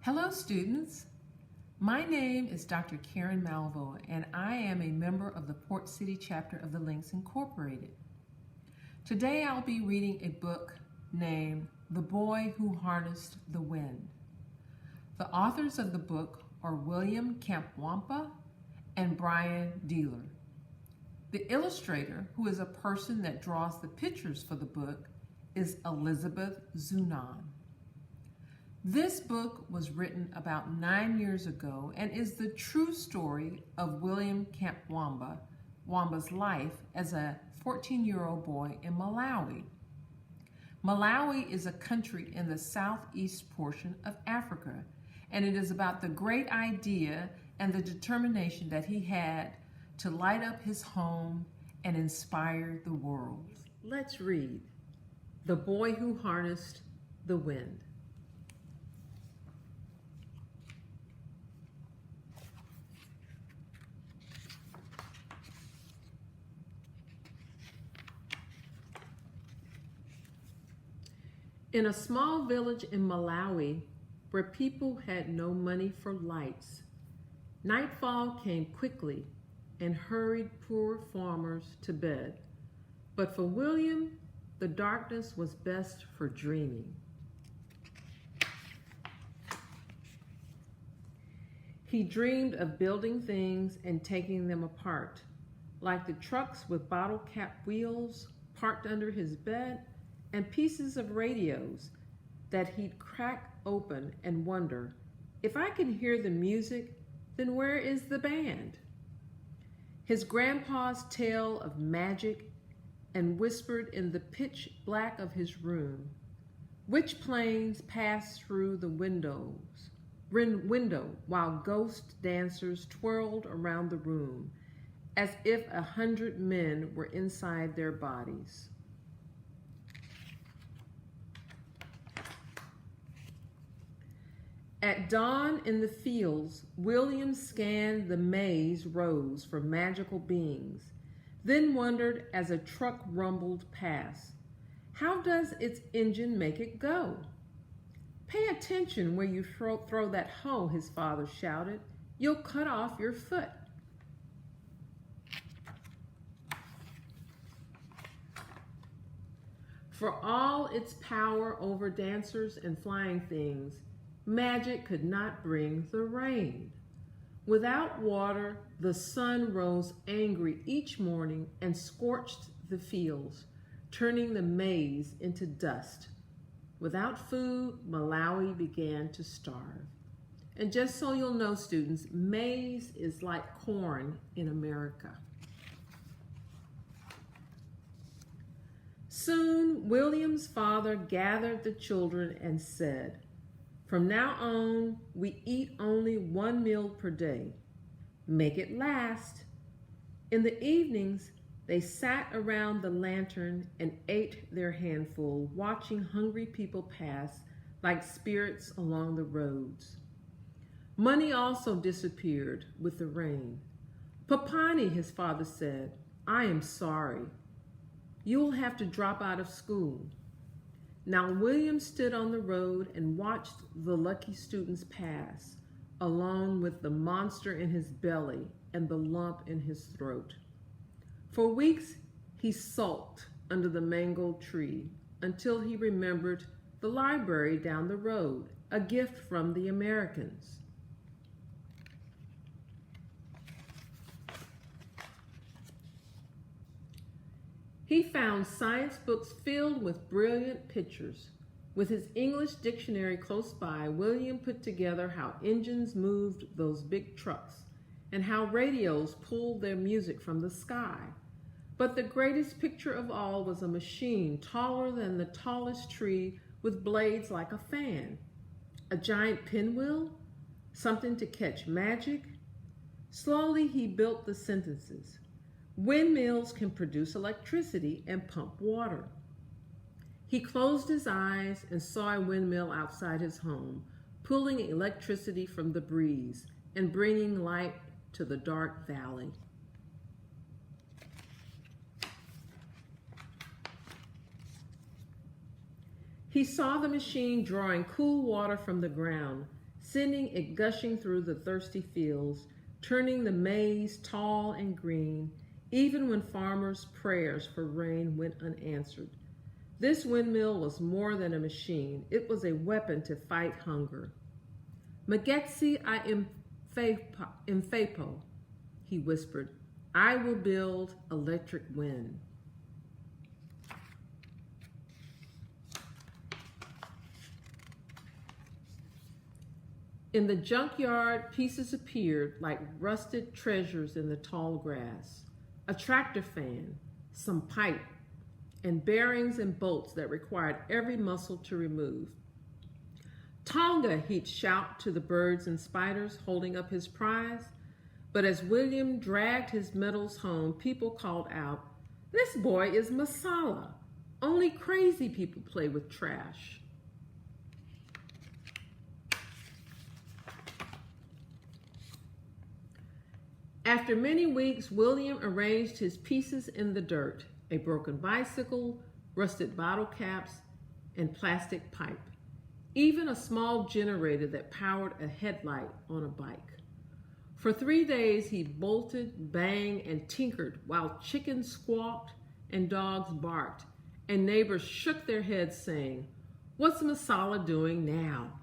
Hello students, my name is Dr. Karen Malvo and I am a member of the Port City chapter of the Links Incorporated. Today I'll be reading a book named The Boy Who Harnessed the Wind. The authors of the book are William Campwampa and Brian Dealer. The illustrator, who is a person that draws the pictures for the book, is Elizabeth Zunon. This book was written about 9 years ago and is the true story of William Campwamba's life as a 14-year-old boy in Malawi. Malawi is a country in the southeast portion of Africa, and it is about the great idea and the determination that he had to light up his home and inspire the world. Let's read The Boy Who Harnessed the Wind. In a small village in Malawi, where people had no money for lights, nightfall came quickly and hurried poor farmers to bed. But for William, the darkness was best for dreaming. He dreamed of building things and taking them apart, like the trucks with bottle cap wheels parked under his bed, and pieces of radios that he'd crack open and wonder, if I can hear the music, then where is the band? His grandpa's tale of magic and whispered in the pitch black of his room, which planes passed through the window while ghost dancers twirled around the room as if 100 men were inside their bodies. At dawn in the fields, William scanned the maze rows for magical beings, then wondered as a truck rumbled past, how does its engine make it go? Pay attention where you throw that hoe, his father shouted. You'll cut off your foot. For all its power over dancers and flying things, magic could not bring the rain. Without water, the sun rose angry each morning and scorched the fields, turning the maize into dust. Without food, Malawi began to starve. And just so you'll know, students, maize is like corn in America. Soon, William's father gathered the children and said, from now on, we eat only 1 meal per day. Make it last. In the evenings, they sat around the lantern and ate their handful, watching hungry people pass like spirits along the roads. Money also disappeared with the rain. Papani, his father said, I am sorry. You will have to drop out of school. Now William stood on the road and watched the lucky students pass, along with the monster in his belly and the lump in his throat. For weeks, he sulked under the mango tree until he remembered the library down the road, a gift from the Americans. He found science books filled with brilliant pictures. With his English dictionary close by, William put together how engines moved those big trucks and how radios pulled their music from the sky. But the greatest picture of all was a machine taller than the tallest tree with blades like a fan. A giant pinwheel? Something to catch magic? Slowly he built the sentences. Windmills can produce electricity and pump water. He closed his eyes and saw a windmill outside his home, pulling electricity from the breeze and bringing light to the dark valley. He saw the machine drawing cool water from the ground, sending it gushing through the thirsty fields, turning the maize tall and green, even when farmers' prayers for rain went unanswered. This windmill was more than a machine. It was a weapon to fight hunger. Magetse I Mfepo, he whispered. I will build electric wind. In the junkyard, pieces appeared like rusted treasures in the tall grass. A tractor fan, some pipe, and bearings and bolts that required every muscle to remove. Tonga, he'd shout to the birds and spiders holding up his prize. But as William dragged his metals home, people called out, "This boy is Masala. Only crazy people play with trash." After many weeks, William arranged his pieces in the dirt, a broken bicycle, rusted bottle caps, and plastic pipe, even a small generator that powered a headlight on a bike. For 3 days, he bolted, banged, and tinkered while chickens squawked and dogs barked, and neighbors shook their heads saying, "What's Masala doing now?"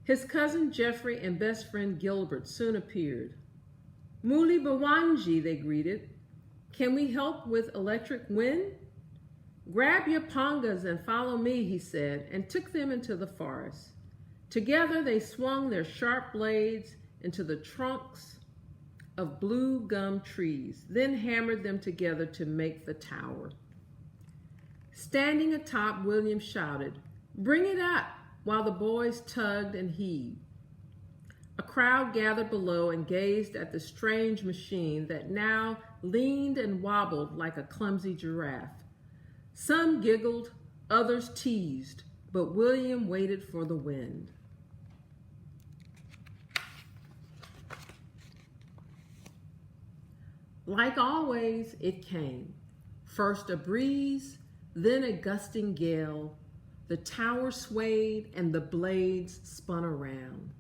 His cousin Jeffrey and best friend Gilbert soon appeared. "Muli Bawanji," they greeted. "Can we help with electric wind?" "Grab your pangas and follow me," he said, and took them into the forest. Together they swung their sharp blades into the trunks of blue gum trees, then hammered them together to make the tower. Standing atop, William shouted, "Bring it up," while the boys tugged and heaved. A crowd gathered below and gazed at the strange machine that now leaned and wobbled like a clumsy giraffe. Some giggled, others teased, but William waited for the wind. Like always, it came. First a breeze, then a gusting gale. The tower swayed and the blades spun around.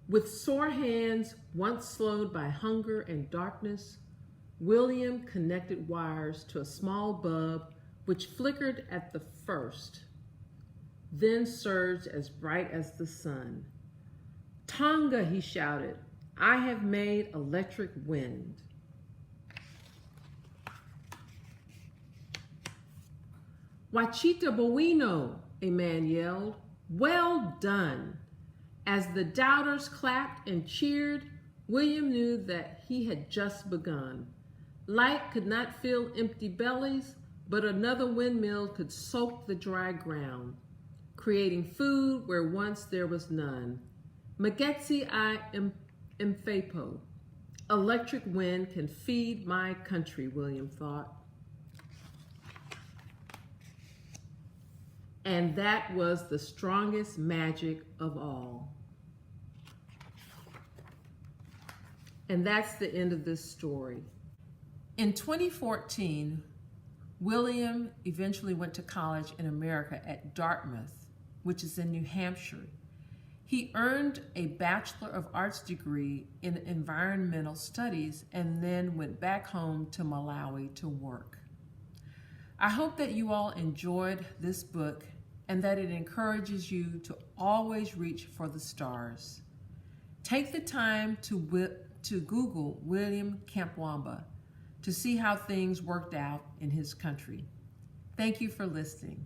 With sore hands, once slowed by hunger and darkness, William connected wires to a small bulb which flickered at the first, then surged as bright as the sun. "Tonga," he shouted, "I have made electric wind." "Wachita Boino," a man yelled. "Well done." As the doubters clapped and cheered, William knew that he had just begun. Light could not fill empty bellies, but another windmill could soak the dry ground, creating food where once there was none. Magetse I Mfepo. Electric wind can feed my country, William thought. And that was the strongest magic of all. And that's the end of this story. In 2014, William eventually went to college in America at Dartmouth, which is in New Hampshire. He earned a Bachelor of Arts degree in environmental studies and then went back home to Malawi to work. I hope that you all enjoyed this book and that it encourages you to always reach for the stars. Take the time to Google William Kamkwamba to see how things worked out in his country. Thank you for listening.